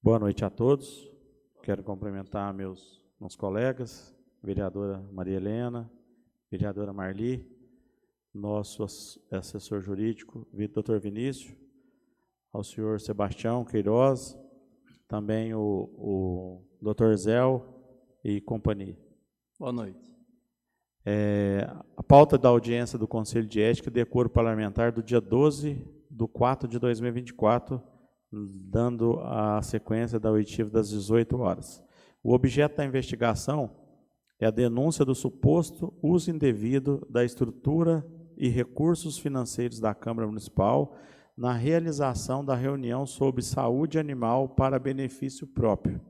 Boa noite a todos. Quero cumprimentar meus colegas, vereadora Maria Helena, vereadora Marli, nosso assessor jurídico, doutor Vinícius, ao senhor Sebastião Queiroz, também o doutor Zéu e companhia. Boa noite. A pauta da audiência do Conselho de Ética e Decoro Parlamentar do dia 12/4/2024, dando a sequência da oitiva das 18 horas. O objeto da investigação é a denúncia do suposto uso indevido da estrutura e recursos financeiros da Câmara Municipal na realização da reunião sobre saúde animal para benefício próprio.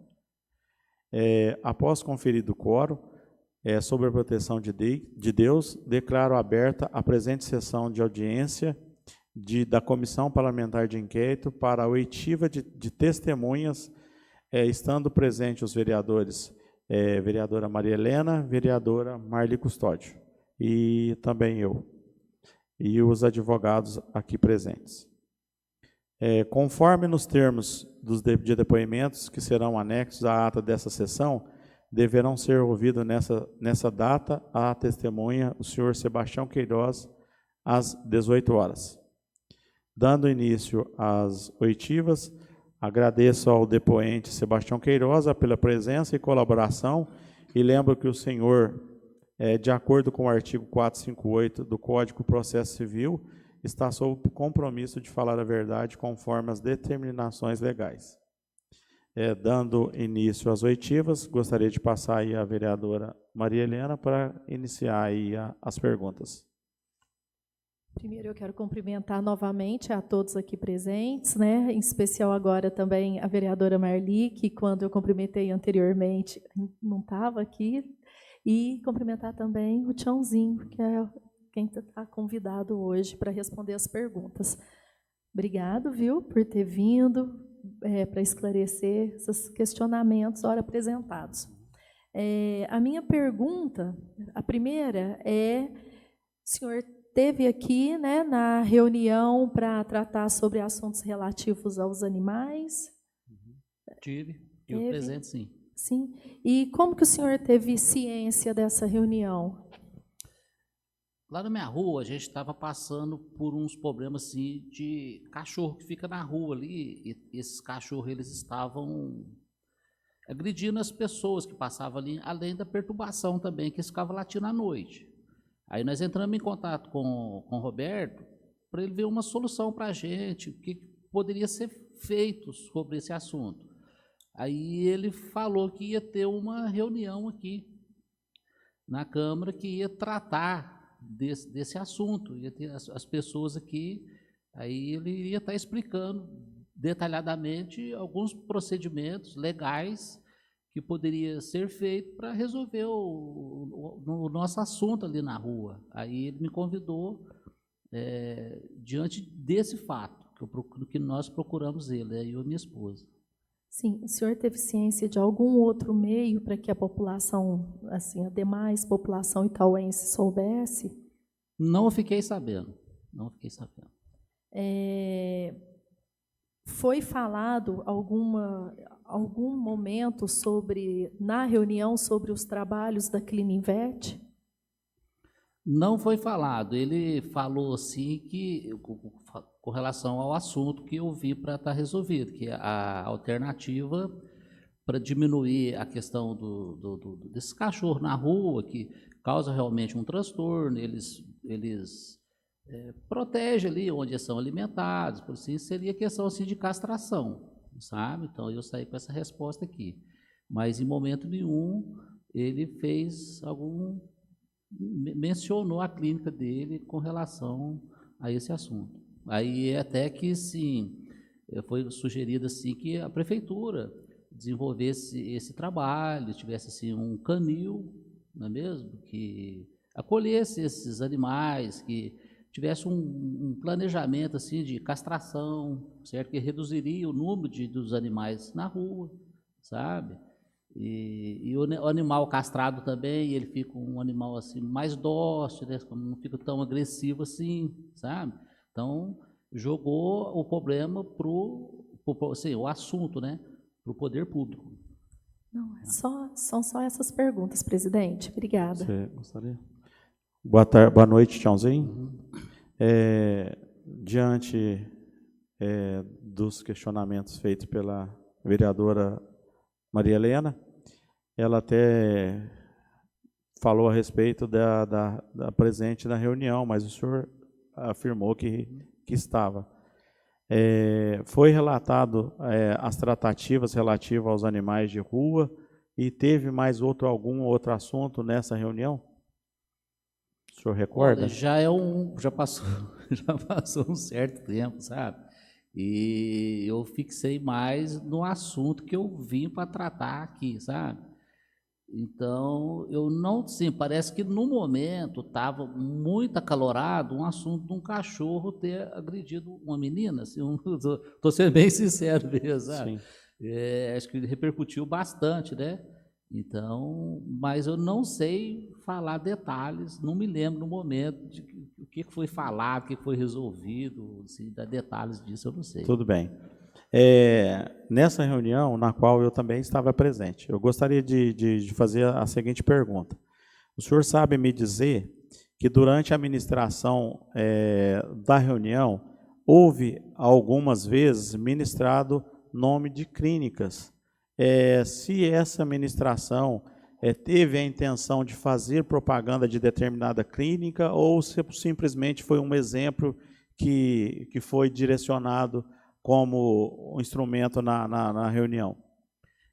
Após conferido o quórum, sobre a proteção de Deus, declaro aberta a presente sessão de audiência da Comissão Parlamentar de Inquérito para a oitiva de testemunhas, estando presentes os vereadores, vereadora Maria Helena, vereadora Marli Custódio, e também eu, e os advogados aqui presentes. Conforme nos termos de depoimentos que serão anexos à ata dessa sessão, deverão ser ouvidos nessa data a testemunha, o senhor Sebastião Queiroz, às 18 horas. Dando início às oitivas, agradeço ao depoente Sebastião Queiroz pela presença e colaboração e lembro que o senhor, de acordo com o artigo 458 do Código de Processo Civil, está sob o compromisso de falar a verdade conforme as determinações legais. Dando início às oitivas, gostaria de passar aí a vereadora Maria Helena para iniciar aí as perguntas. Primeiro eu quero cumprimentar novamente a todos aqui presentes, né? Em especial agora também a vereadora Marli, que quando eu cumprimentei anteriormente não estava aqui, e cumprimentar também o Tiãozinho, que é quem está convidado hoje para responder as perguntas. Obrigado, viu, por ter vindo para esclarecer esses questionamentos ora apresentados. A minha pergunta, a primeira o senhor esteve aqui, né, na reunião para tratar sobre assuntos relativos aos animais? Tive presente, sim. Sim. E como que o senhor teve ciência dessa reunião? Lá na minha rua, a gente estava passando por uns problemas assim, de cachorro que fica na rua ali, e esses cachorros eles estavam agredindo as pessoas que passavam ali, além da perturbação também, que eles ficavam latindo à noite. Aí nós entramos em contato com o Roberto para ele ver uma solução para a gente, o que poderia ser feito sobre esse assunto. Aí ele falou que ia ter uma reunião aqui na Câmara que ia tratar desse assunto, ia ter as pessoas aqui, aí ele iria estar explicando detalhadamente alguns procedimentos legais que poderia ser feito para resolver o nosso assunto ali na rua. Aí ele me convidou, diante desse fato, que nós procuramos ele, eu e minha esposa. Sim, o senhor teve ciência de algum outro meio para que a população, assim, a demais população itauense soubesse? Não fiquei sabendo, Foi falado algum momento na reunião sobre os trabalhos da Clinivet? Não foi falado. Ele falou assim que, com relação ao assunto que eu vi para estar resolvido, que a alternativa para diminuir a questão desse cachorro na rua, que causa realmente um transtorno, eles protegem ali onde eles são alimentados, por assim, seria questão assim, de castração, sabe? Então eu saí com essa resposta aqui. Mas em momento nenhum ele mencionou a clínica dele com relação a esse assunto. Aí até que sim, foi sugerido assim que a prefeitura desenvolvesse esse trabalho, tivesse assim um canil, não é mesmo? Que acolhesse esses animais, que tivesse um planejamento assim de castração, certo? Que reduziria o número dos animais na rua, sabe? E o animal castrado também, ele fica um animal assim mais dócil, né? Não fica tão agressivo assim, sabe? Então, jogou o problema assim, o assunto, né? o poder público. Não, são só essas perguntas, presidente. Obrigada. Você gostaria? Boa noite, Tchãozinho. Diante dos questionamentos feitos pela vereadora Maria Helena, ela até falou a respeito da presente na reunião, mas o senhor afirmou que estava. Foi relatado as tratativas relativas aos animais de rua e teve mais algum outro assunto nessa reunião? O senhor recorda? Olha, já passou, já passou um certo tempo, sabe? E eu fixei mais no assunto que eu vim para tratar aqui, sabe? Então, eu não, sim, parece que no momento estava muito acalorado um assunto de um cachorro ter agredido uma menina, assim, tô sendo bem sincero mesmo, sabe? Sim. Acho que repercutiu bastante, né? Então, mas eu não sei falar detalhes, não me lembro no momento de o que foi falado, o que foi resolvido, assim, detalhes disso eu não sei. Tudo bem. Nessa reunião, na qual eu também estava presente, eu gostaria de fazer a seguinte pergunta. O senhor sabe me dizer que durante a administração da reunião, houve algumas vezes ministrado nome de clínicas. Se essa administração teve a intenção de fazer propaganda de determinada clínica ou se simplesmente foi um exemplo que foi direcionado como um instrumento na reunião?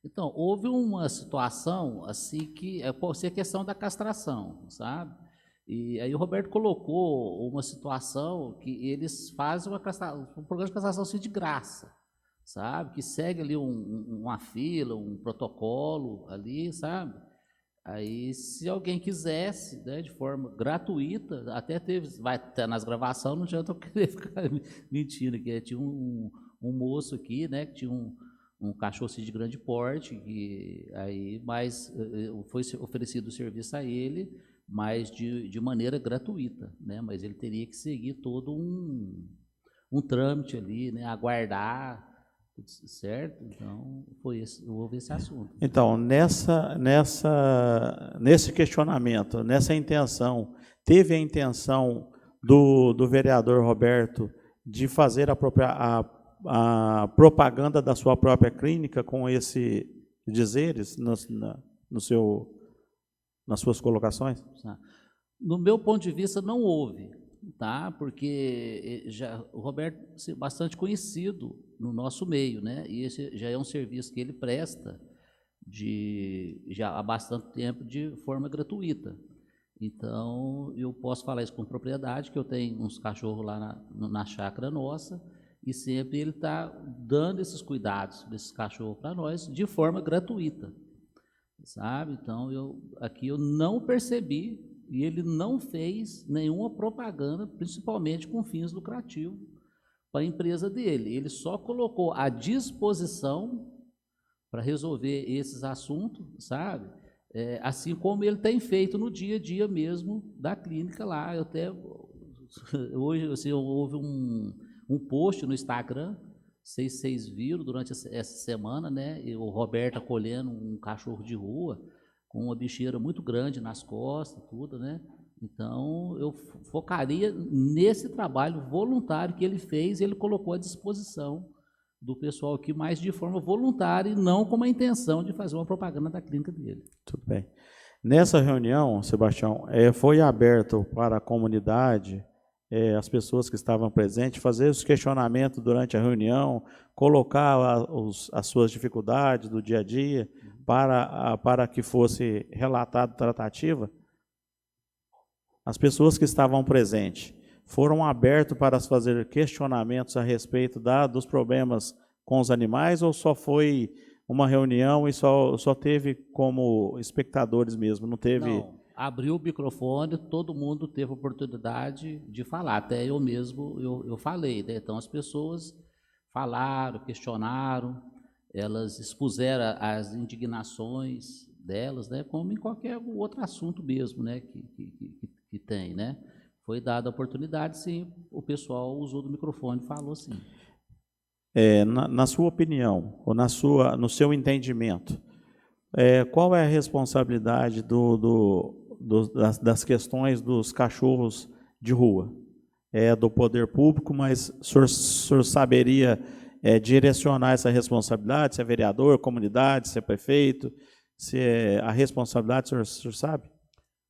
Então, houve uma situação assim que pode ser a questão da castração, sabe? E aí o Roberto colocou uma situação que eles fazem um programa de castração assim, de graça, sabe? Que segue ali uma fila, um protocolo ali, sabe? Aí, se alguém quisesse, né, de forma gratuita, até vai estar nas gravações, não adianta eu querer ficar mentindo, que tinha um moço aqui, né, que tinha um cachorro assim, de grande porte, mas foi oferecido o serviço a ele, mas de maneira gratuita, né, mas ele teria que seguir todo um trâmite ali, né, aguardar, certo? Então, houve esse assunto. Então, nesse questionamento, nessa intenção, teve a intenção do vereador Roberto de fazer a propaganda da sua própria clínica com esses dizeres nas suas colocações? No meu ponto de vista, não houve, tá? Porque o Roberto é bastante conhecido no nosso meio, né? E esse já é um serviço que ele presta já há bastante tempo de forma gratuita. Então, eu posso falar isso com propriedade, que eu tenho uns cachorros lá na chácara nossa, e sempre ele está dando esses cuidados desses cachorros para nós de forma gratuita, sabe? Então, aqui eu não percebi, e ele não fez nenhuma propaganda, principalmente com fins lucrativos, para a empresa dele. Ele só colocou à disposição para resolver esses assuntos, sabe? Assim como ele tem feito no dia a dia mesmo da clínica lá. Hoje assim, houve um post no Instagram, sei se vocês viram durante essa semana, né? E o Roberto acolhendo um cachorro de rua com uma bicheira muito grande nas costas, tudo, né? Então, eu focaria nesse trabalho voluntário que ele fez, ele colocou à disposição do pessoal aqui, mais de forma voluntária e não com a intenção de fazer uma propaganda da clínica dele. Tudo bem. Nessa reunião, Sebastião, foi aberto para a comunidade, as pessoas que estavam presentes, fazer os questionamentos durante a reunião, colocar as suas dificuldades do dia a dia para que fosse relatada a tratativa? As pessoas que estavam presentes foram abertos para fazer questionamentos a respeito dos problemas com os animais ou só foi uma reunião e só teve como espectadores mesmo, não teve? Não, abriu o microfone, todo mundo teve oportunidade de falar, até eu mesmo eu falei, né? Então as pessoas falaram, questionaram, elas expuseram as indignações delas, né? Como em qualquer outro assunto mesmo, né? Que tem, né? Foi dada a oportunidade, sim, o pessoal usou do microfone e falou sim. na sua opinião, ou no seu entendimento, qual é a responsabilidade das questões dos cachorros de rua? É do poder público, mas o senhor saberia direcionar essa responsabilidade, se é vereador, comunidade, se é prefeito, se é a responsabilidade, o senhor sabe?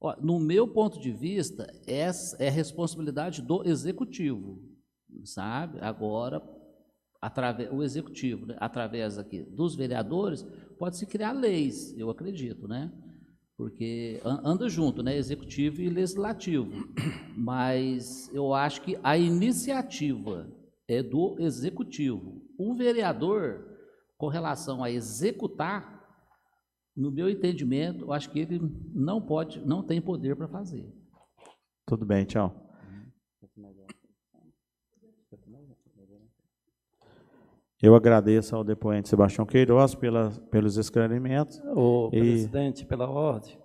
Ó, no meu ponto de vista, essa é a responsabilidade do executivo, sabe? Agora, o executivo, né, através aqui dos vereadores, pode-se criar leis, eu acredito, né? Porque anda junto, né? Executivo e legislativo. Mas eu acho que a iniciativa é do executivo. O vereador, com relação a executar, no meu entendimento, eu acho que ele não tem poder para fazer. Tudo bem, tchau. Eu agradeço ao depoente Sebastião Queiroz pelos esclarecimentos. Presidente, pela ordem,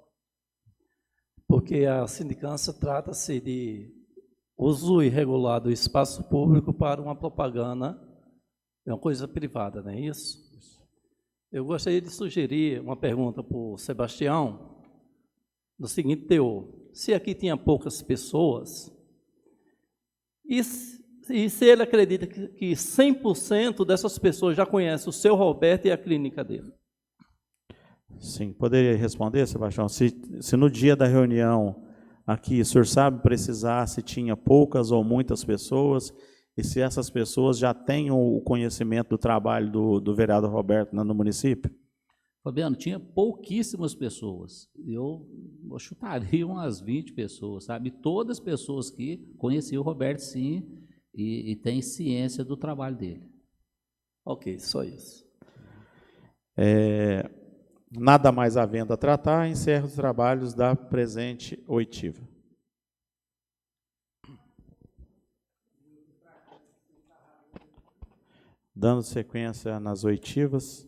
porque a sindicância trata-se de uso irregular do espaço público para uma propaganda, é uma coisa privada, não é isso? Eu gostaria de sugerir uma pergunta para o Sebastião, no seguinte teor: se aqui tinha poucas pessoas, e se ele acredita que 100% dessas pessoas já conhecem o seu Roberto e a clínica dele? Sim, poderia responder, Sebastião? Se no dia da reunião aqui, o senhor sabe precisar se tinha poucas ou muitas pessoas, e se essas pessoas já têm o conhecimento do trabalho do vereador Roberto no município? Fabiano, tinha pouquíssimas pessoas. Eu chutaria umas 20 pessoas, sabe? Todas as pessoas que conheciam o Roberto, sim, e têm ciência do trabalho dele. Ok, só isso. Nada mais havendo a tratar, encerro os trabalhos da presente oitiva. Dando sequência nas oitivas,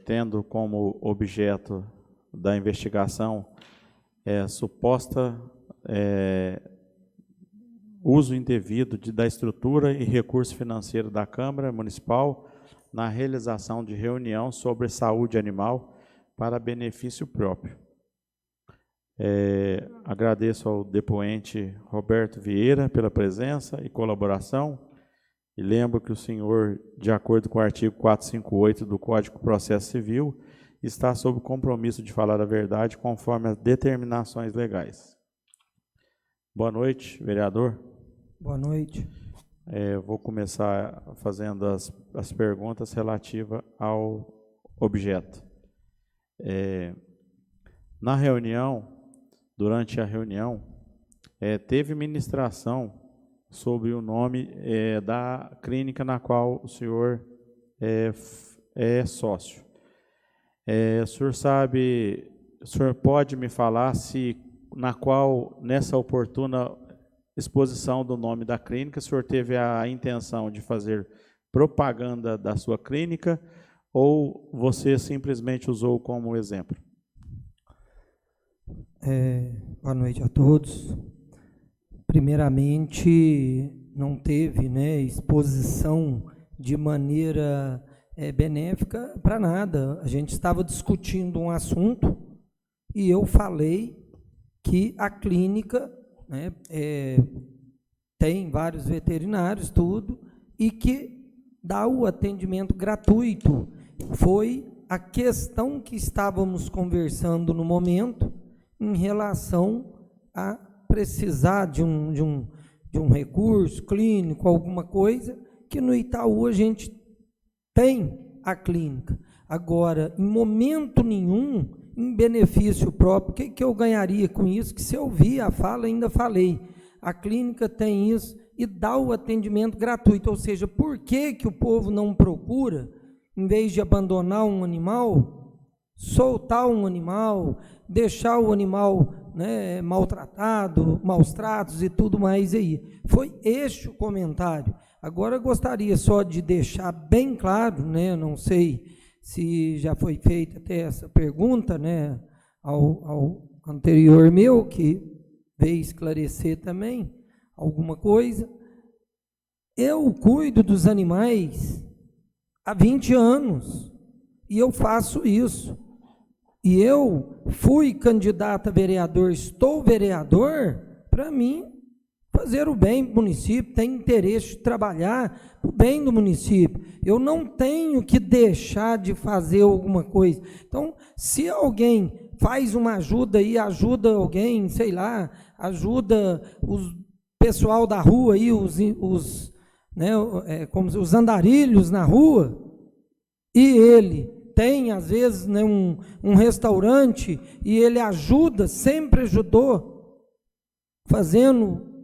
tendo como objeto da investigação suposta uso indevido da estrutura e recurso financeiro da Câmara Municipal na realização de reunião sobre saúde animal para benefício próprio. Agradeço ao depoente Roberto Vieira pela presença e colaboração, e lembro que o senhor, de acordo com o artigo 458 do Código de Processo Civil, está sob compromisso de falar a verdade conforme as determinações legais. Boa noite, vereador. Boa noite. Vou começar fazendo as perguntas relativas ao objeto. Na reunião, durante a reunião, teve ministração sobre o nome da clínica na qual o senhor é sócio. O senhor pode me falar se nessa oportuna exposição do nome da clínica, o senhor teve a intenção de fazer propaganda da sua clínica ou você simplesmente usou como exemplo? Boa noite a todos. Primeiramente, não teve, exposição de maneira benéfica para nada. A gente estava discutindo um assunto e eu falei que a clínica tem vários veterinários, tudo, e que dá o atendimento gratuito. Foi a questão que estávamos conversando no momento em relação a precisar de um recurso clínico, alguma coisa, que no Itaú a gente tem a clínica. Agora, em momento nenhum, em benefício próprio, o que eu ganharia com isso? Que se eu ouvir a fala, ainda falei, a clínica tem isso e dá o atendimento gratuito, ou seja, por que o povo não procura, em vez de abandonar um animal, soltar um animal, deixar o animal maltratado, maus tratos e tudo mais aí. Foi este o comentário. Agora, eu gostaria só de deixar bem claro, não sei se já foi feita até essa pergunta, ao anterior meu, que veio esclarecer também alguma coisa. Eu cuido dos animais há 20 anos e eu faço isso. E eu fui candidato a vereador, estou vereador, para mim, fazer o bem do município, tenho interesse de trabalhar o bem do município. Eu não tenho que deixar de fazer alguma coisa. Então, se alguém faz uma ajuda e ajuda alguém, sei lá, ajuda o pessoal da rua aí, como os andarilhos na rua, e ele tem, às vezes, né, um restaurante, e ele ajuda, sempre ajudou,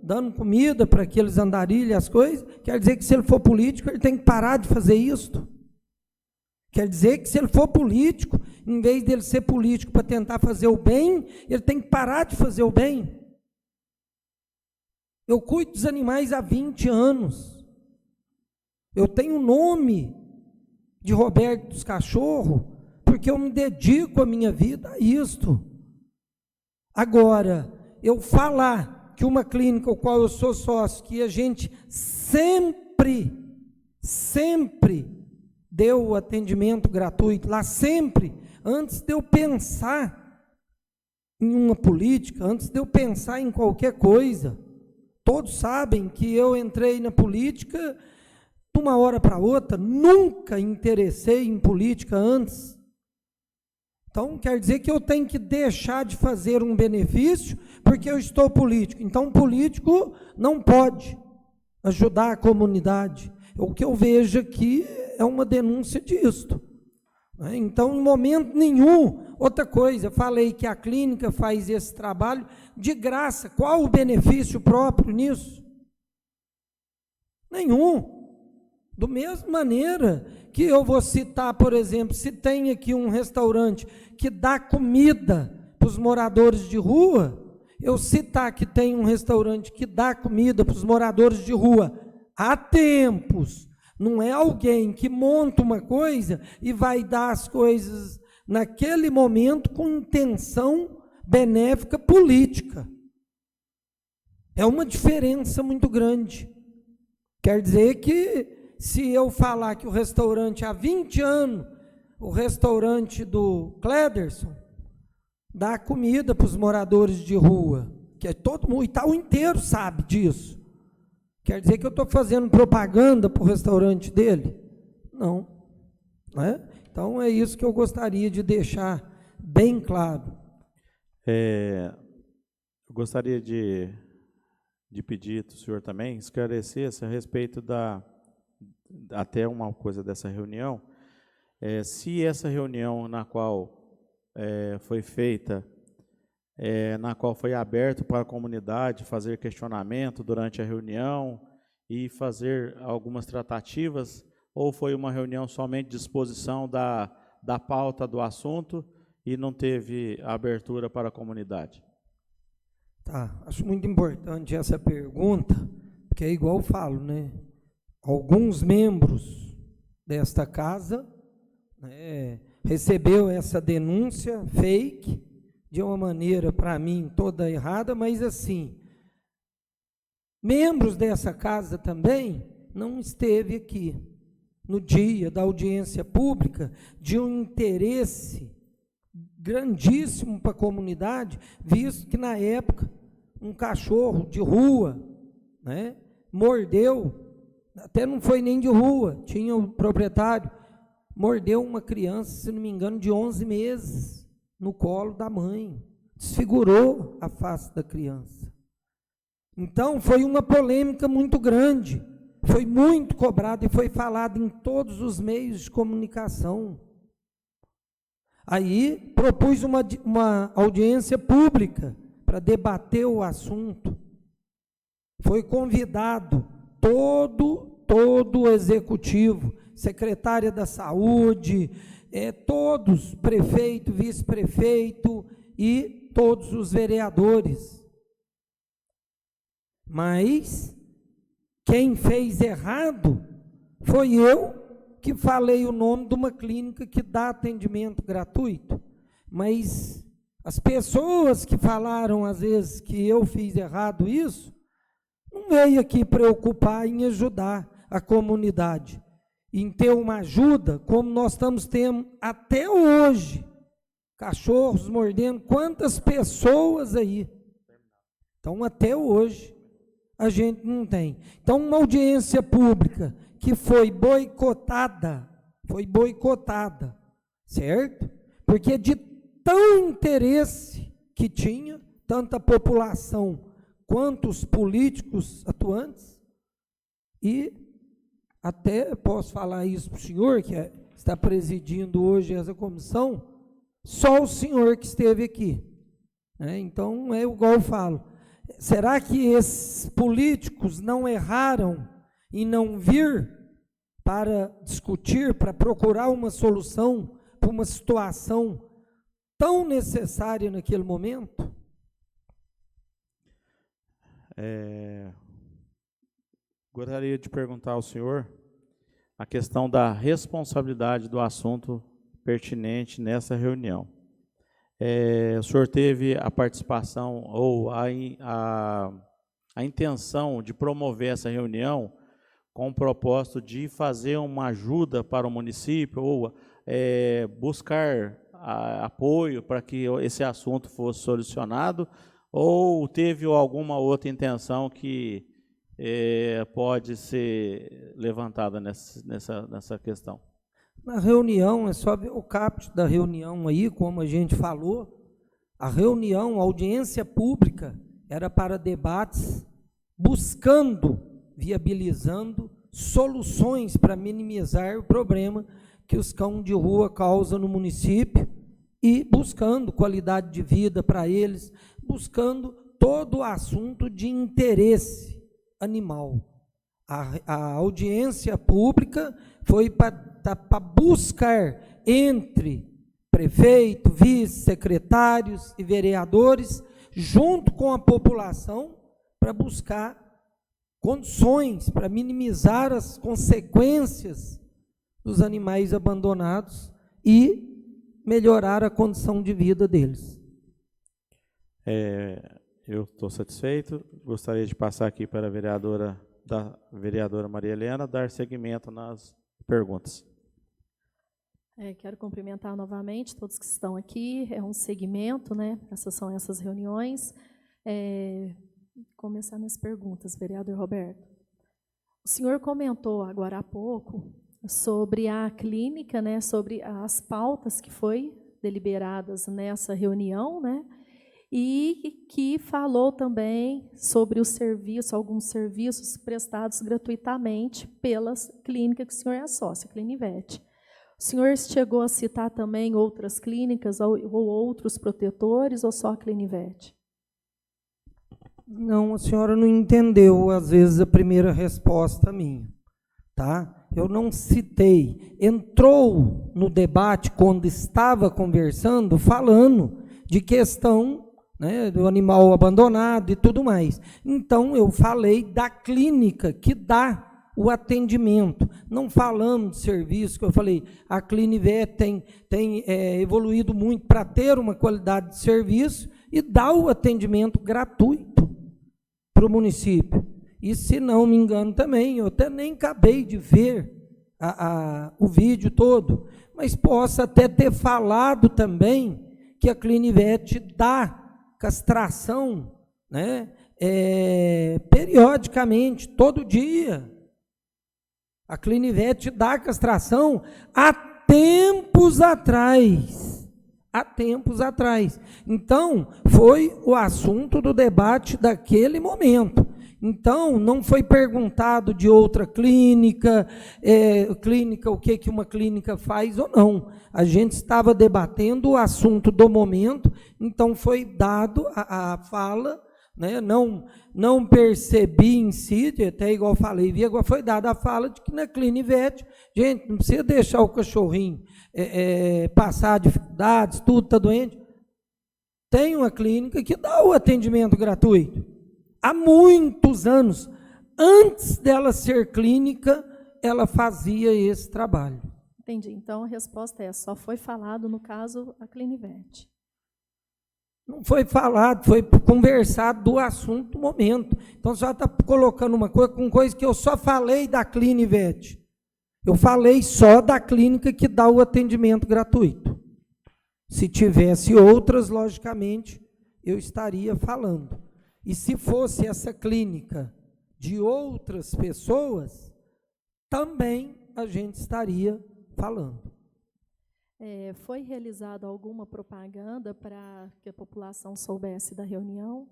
dando comida para aqueles andarilhos, as coisas, quer dizer que se ele for político, ele tem que parar de fazer isso. Quer dizer que se ele for político, em vez dele ser político para tentar fazer o bem, ele tem que parar de fazer o bem. Eu cuido dos animais há 20 anos. Eu tenho o nome de Roberto dos Cachorros, porque eu me dedico a minha vida a isto. Agora, eu falar que uma clínica, ao qual eu sou sócio, que a gente sempre deu o atendimento gratuito, lá sempre, antes de eu pensar em uma política, antes de eu pensar em qualquer coisa, todos sabem que eu entrei na política de uma hora para outra, nunca interessei em política antes. Então, quer dizer que eu tenho que deixar de fazer um benefício porque eu estou político. Então, político não pode ajudar a comunidade. O que eu vejo aqui é uma denúncia disto. Então, em momento nenhum, outra coisa, eu falei que a clínica faz esse trabalho de graça. Qual o benefício próprio nisso? Nenhum. Da mesma maneira que eu vou citar, por exemplo, se tem aqui um restaurante que dá comida para os moradores de rua, eu citar que tem um restaurante que dá comida para os moradores de rua há tempos, não é alguém que monta uma coisa e vai dar as coisas naquele momento com intenção benéfica política. É uma diferença muito grande. Quer dizer que se eu falar que o restaurante há 20 anos, o restaurante do Clederson, dá comida para os moradores de rua, que é todo mundo, o Itaú inteiro sabe disso. Quer dizer que eu estou fazendo propaganda para o restaurante dele? Não. Né? Então é isso que eu gostaria de deixar bem claro. Eu gostaria de pedir para o senhor também esclarecesse a respeito até uma coisa dessa reunião, se essa reunião na qual foi feita, na qual foi aberto para a comunidade fazer questionamento durante a reunião e fazer algumas tratativas, ou foi uma reunião somente de exposição da pauta do assunto e não teve abertura para a comunidade? Tá, acho muito importante essa pergunta, porque é igual eu falo, né? Alguns membros desta casa, né, recebeu essa denúncia fake, de uma maneira, para mim, toda errada, mas assim, membros dessa casa também não esteve aqui no dia da audiência pública de um interesse grandíssimo para a comunidade, visto que na época um cachorro de rua, né, mordeu, até não foi nem de rua, tinha o proprietário, mordeu uma criança, se não me engano, de 11 meses, no colo da mãe, desfigurou a face da criança. Então, foi uma polêmica muito grande, foi muito cobrado e foi falado em todos os meios de comunicação. Aí, propus uma audiência pública para debater o assunto. Foi convidado todo o executivo, secretária da saúde, todos, prefeito, vice-prefeito e todos os vereadores. Mas quem fez errado foi eu que falei o nome de uma clínica que dá atendimento gratuito. Mas as pessoas que falaram às vezes que eu fiz errado isso, não veio aqui preocupar em ajudar a comunidade, em ter uma ajuda, como nós estamos tendo até hoje, cachorros mordendo, quantas pessoas aí? Então, até hoje, a gente não tem. Então, uma audiência pública que foi boicotada, certo? Porque de tão interesse que tinha, tanto a população quanto os políticos atuantes, e até posso falar isso para o senhor, que está presidindo hoje essa comissão, só o senhor que esteve aqui. Então, é igual eu falo, será que esses políticos não erraram em não vir para discutir, para procurar uma solução para uma situação tão necessária naquele momento? Gostaria de perguntar ao senhor a questão da responsabilidade do assunto pertinente nessa reunião. O senhor teve a participação ou a intenção de promover essa reunião com o propósito de fazer uma ajuda para o município ou buscar apoio para que esse assunto fosse solucionado, ou teve alguma outra intenção que pode ser levantada nessa questão? Na reunião, é só ver o caput da reunião aí, como a gente falou, a reunião, a audiência pública, era para debates buscando, viabilizando soluções para minimizar o problema que os cães de rua causam no município e buscando qualidade de vida para eles, buscando todo o assunto de interesse animal. A audiência pública foi para buscar entre prefeito, vice, secretários e vereadores, junto com a população, para buscar condições para minimizar as consequências dos animais abandonados e melhorar a condição de vida deles. Eu estou satisfeito. Gostaria de passar aqui para a vereadora Maria Helena dar seguimento nas perguntas. Quero cumprimentar novamente todos que estão aqui. É um segmento, né? Essas são essas reuniões. Começar nas perguntas, vereador Roberto. O senhor comentou agora há pouco sobre a clínica, né? Sobre as pautas que foi deliberadas nessa reunião, né? E que falou também sobre o serviço, alguns serviços prestados gratuitamente pelas clínicas que o senhor é sócio, a Clinivete. O senhor chegou a citar também outras clínicas ou outros protetores, ou só a Clinivete? Não, a senhora não entendeu, às vezes, a primeira resposta minha, tá? Eu não citei. Entrou no debate, quando estava conversando, falando de questão, né, do animal abandonado e tudo mais. Então, eu falei da clínica que dá o atendimento. Não falando de serviço, que eu falei, a Clinivete tem evoluído muito para ter uma qualidade de serviço e dá o atendimento gratuito para o município. E, se não me engano também, eu até nem acabei de ver o vídeo todo, mas posso até ter falado também que a Clinivete dá castração, né, periodicamente, todo dia. A Clinivete dá castração há tempos atrás. Há tempos atrás. Então, foi o assunto do debate daquele momento. Então, não foi perguntado de outra clínica, o que uma clínica faz ou não. A gente estava debatendo o assunto do momento, então foi dado a fala, né? Não percebi em si, até igual falei, agora foi dada a fala de que na Clinivete, gente, não precisa deixar o cachorrinho passar dificuldades, tudo está doente. Tem uma clínica que dá o atendimento gratuito. Há muitos anos, antes dela ser clínica, ela fazia esse trabalho. Entendi. Então, a resposta só foi falado, no caso, a Clinivete. Não foi falado, foi conversado do assunto do momento. Então, a senhora está colocando uma coisa com coisa que eu só falei da Clinivete. Eu falei só da clínica que dá o atendimento gratuito. Se tivesse outras, logicamente, eu estaria falando. E se fosse essa clínica de outras pessoas, também a gente estaria falando. Foi realizada alguma propaganda para que a população soubesse da reunião?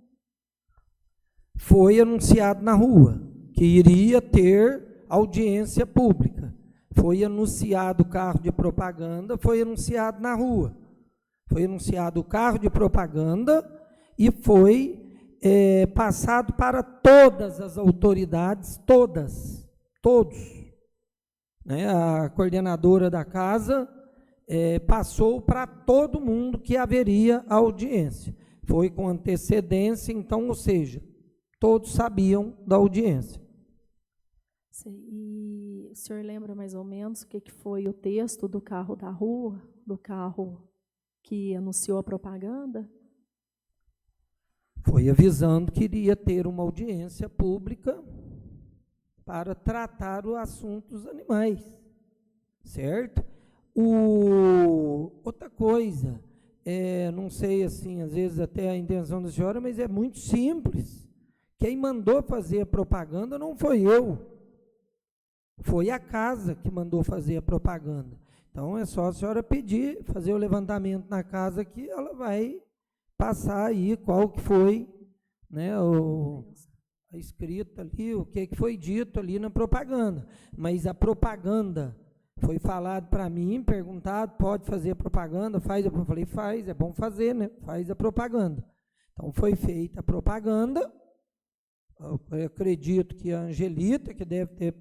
Foi anunciado na rua que iria ter audiência pública. Foi anunciado o carro de propaganda, foi anunciado na rua. Foi anunciado o carro de propaganda e foi passado para todas as autoridades, todos. Né? A coordenadora da casa passou para todo mundo que haveria audiência. Foi com antecedência, então, ou seja, todos sabiam da audiência. E o senhor lembra mais ou menos o que foi o texto do carro da rua, do carro que anunciou a propaganda? Foi avisando que iria ter uma audiência pública para tratar o assunto dos animais, certo? Outra coisa, não sei assim, às vezes até a intenção da senhora, mas é muito simples. Quem mandou fazer a propaganda não foi eu, foi a casa que mandou fazer a propaganda. Então é só a senhora pedir, fazer o levantamento na casa que ela vai passar aí qual que foi, né, a escrita ali, o que foi dito ali na propaganda. Mas a propaganda foi falado para mim, perguntado, pode fazer a propaganda, faz, eu falei, faz, é bom fazer, né? Faz a propaganda. Então foi feita a propaganda, eu acredito que a Angelita, que deve ter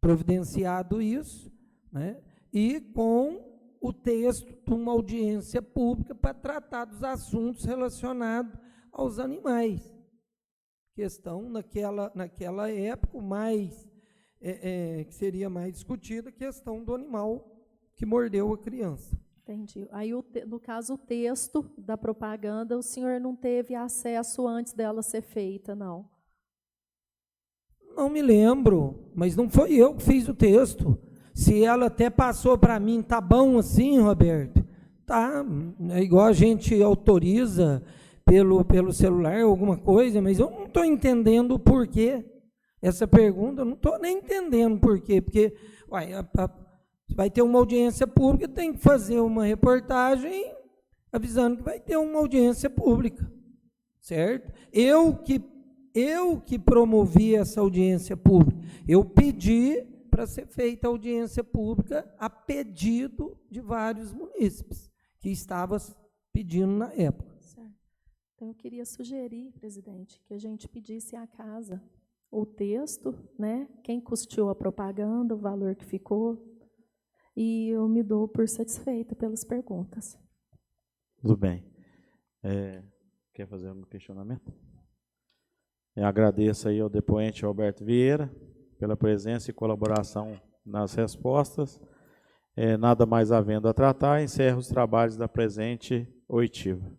providenciado isso, né? E com o texto de uma audiência pública para tratar dos assuntos relacionados aos animais. Questão naquela época, mais que seria mais discutida, a questão do animal que mordeu a criança. Entendi. Aí, no caso, o texto da propaganda, o senhor não teve acesso antes dela ser feita, não? Não me lembro, mas não foi eu que fiz o texto. Se ela até passou para mim, tá bom assim, Roberto? Tá, é igual a gente autoriza pelo celular alguma coisa, mas eu não estou entendendo o porquê. Essa pergunta, eu não estou nem entendendo por quê, porque vai ter uma audiência pública, tem que fazer uma reportagem avisando que vai ter uma audiência pública, certo? Eu que promovi essa audiência pública, eu pedi para ser feita a audiência pública a pedido de vários munícipes que estavam pedindo na época. Certo. Então, eu queria sugerir, presidente, que a gente pedisse à casa o texto, né? Quem custeou a propaganda, o valor que ficou, e eu me dou por satisfeita pelas perguntas. Tudo bem. Quer fazer algum questionamento? Eu agradeço aí ao depoente Alberto Vieira pela presença e colaboração nas respostas. Nada mais havendo a tratar, encerro os trabalhos da presente oitiva.